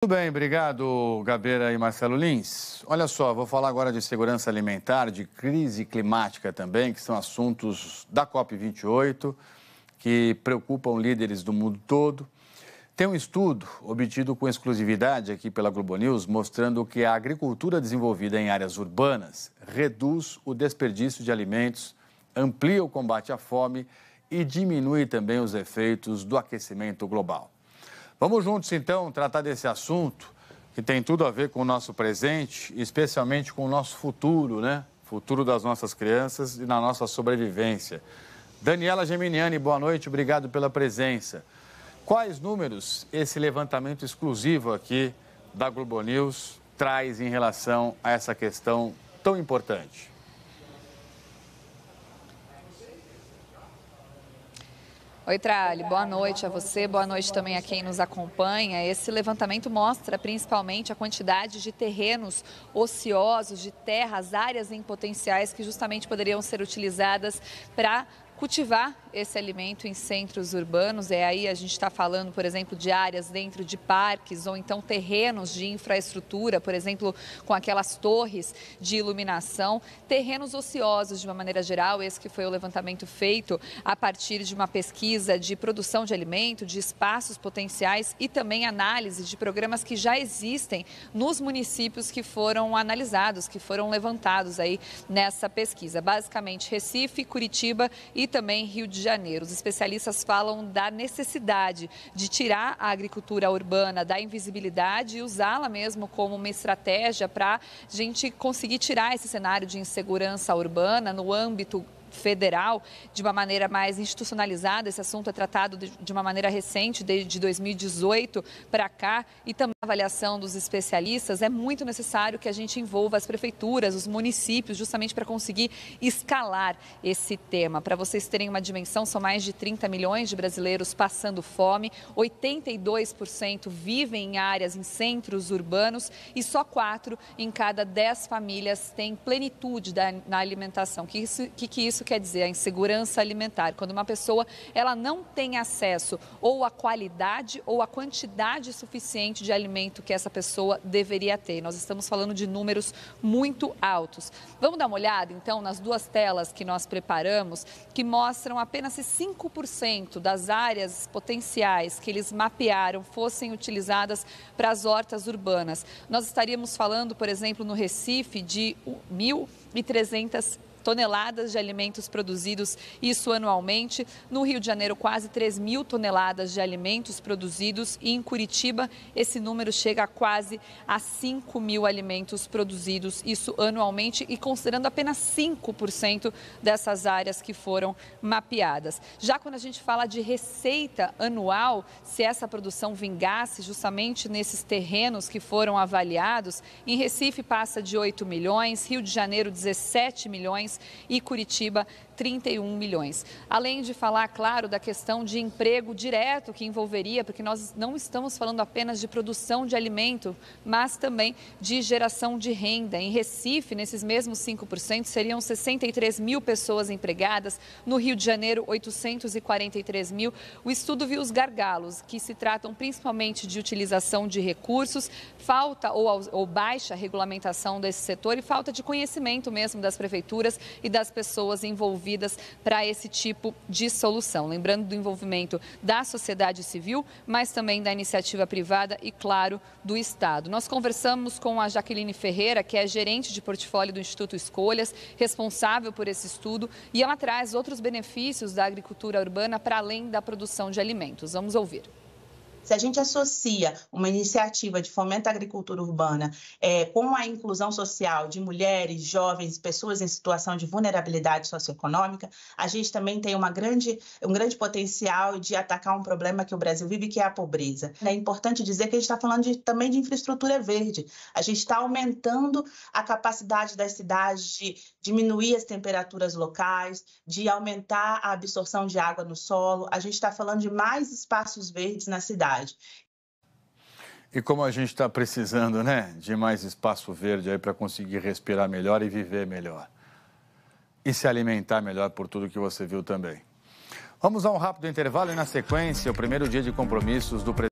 Tudo bem, obrigado, Gabeira e Marcelo Lins. Olha só, vou falar agora de segurança alimentar, de crise climática também, que são assuntos da COP28, que preocupam líderes do mundo todo. Tem um estudo obtido com exclusividade aqui pela Globo News, mostrando que a agricultura desenvolvida em áreas urbanas reduz o desperdício de alimentos, amplia o combate à fome e diminui também os efeitos do aquecimento global. Vamos juntos, então, tratar desse assunto que tem tudo a ver com o nosso presente, especialmente com o nosso futuro, né? Futuro das nossas crianças e na nossa sobrevivência. Daniela Geminiani, boa noite, obrigado pela presença. Quais números esse levantamento exclusivo aqui da Globo News traz em relação a essa questão tão importante? Oi, Trali, boa noite a você, boa noite também a quem nos acompanha. Esse levantamento mostra principalmente a quantidade de terrenos ociosos, de terras, áreas em potenciais que justamente poderiam ser utilizadas para cultivar esse alimento em centros urbanos. Aí a gente está falando, por exemplo, de áreas dentro de parques ou então terrenos de infraestrutura, por exemplo, com aquelas torres de iluminação, terrenos ociosos de uma maneira geral. Esse que foi o levantamento feito a partir de uma pesquisa de produção de alimento, de espaços potenciais e também análise de programas que já existem nos municípios que foram analisados, que foram levantados aí nessa pesquisa. Basicamente Recife, Curitiba e também Rio de Janeiro. Os especialistas falam da necessidade de tirar a agricultura urbana da invisibilidade e usá-la mesmo como uma estratégia para a gente conseguir tirar esse cenário de insegurança urbana no âmbito federal, de uma maneira mais institucionalizada. Esse assunto é tratado de uma maneira recente, desde 2018 para cá, e também a avaliação dos especialistas. É muito necessário que a gente envolva as prefeituras, os municípios, justamente para conseguir escalar esse tema. Para vocês terem uma dimensão, são mais de 30 milhões de brasileiros passando fome, 82% vivem em áreas, em centros urbanos e só 4 em cada 10 famílias têm plenitude na alimentação. Que isso quer dizer? A insegurança alimentar. Quando uma pessoa ela não tem acesso ou à qualidade ou à quantidade suficiente de alimento que essa pessoa deveria ter. Nós estamos falando de números muito altos. Vamos dar uma olhada, então, nas duas telas que nós preparamos, que mostram apenas se 5% das áreas potenciais que eles mapearam fossem utilizadas para as hortas urbanas. Nós estaríamos falando, por exemplo, no Recife, de 1.300 toneladas de alimentos produzidos, isso anualmente. No Rio de Janeiro, quase 3.000 toneladas de alimentos produzidos e em Curitiba esse número chega a quase a 5.000 alimentos produzidos, isso anualmente, e considerando apenas 5% dessas áreas que foram mapeadas. Já quando a gente fala de receita anual, se essa produção vingasse justamente nesses terrenos que foram avaliados, em Recife passa de 8 milhões, Rio de Janeiro 17 milhões, e Curitiba 31 milhões. Além de falar, claro, da questão de emprego direto que envolveria, porque nós não estamos falando apenas de produção de alimento, mas também de geração de renda. Em Recife, nesses mesmos 5%, seriam 63 mil pessoas empregadas, no Rio de Janeiro, 843 mil. O estudo viu os gargalos, que se tratam principalmente de utilização de recursos, falta ou baixa regulamentação desse setor e falta de conhecimento mesmo das prefeituras e das pessoas envolvidas para esse tipo de solução. Lembrando do envolvimento da sociedade civil, mas também da iniciativa privada e, claro, do Estado. Nós conversamos com a Jaqueline Ferreira, que é gerente de portfólio do Instituto Escolhas, responsável por esse estudo, e ela traz outros benefícios da agricultura urbana para além da produção de alimentos. Vamos ouvir. Se a gente associa uma iniciativa de fomento à agricultura urbana com a inclusão social de mulheres, jovens, pessoas em situação de vulnerabilidade socioeconômica, a gente também tem um grande potencial de atacar um problema que o Brasil vive, que é a pobreza. É importante dizer que a gente está falando também de infraestrutura verde. A gente está aumentando a capacidade das cidades de diminuir as temperaturas locais, de aumentar a absorção de água no solo. A gente está falando de mais espaços verdes na cidade. E como a gente está precisando, né, de mais espaço verde aí para conseguir respirar melhor e viver melhor. E se alimentar melhor por tudo que você viu também. Vamos a um rápido intervalo e, na sequência, o primeiro dia de compromissos do presidente.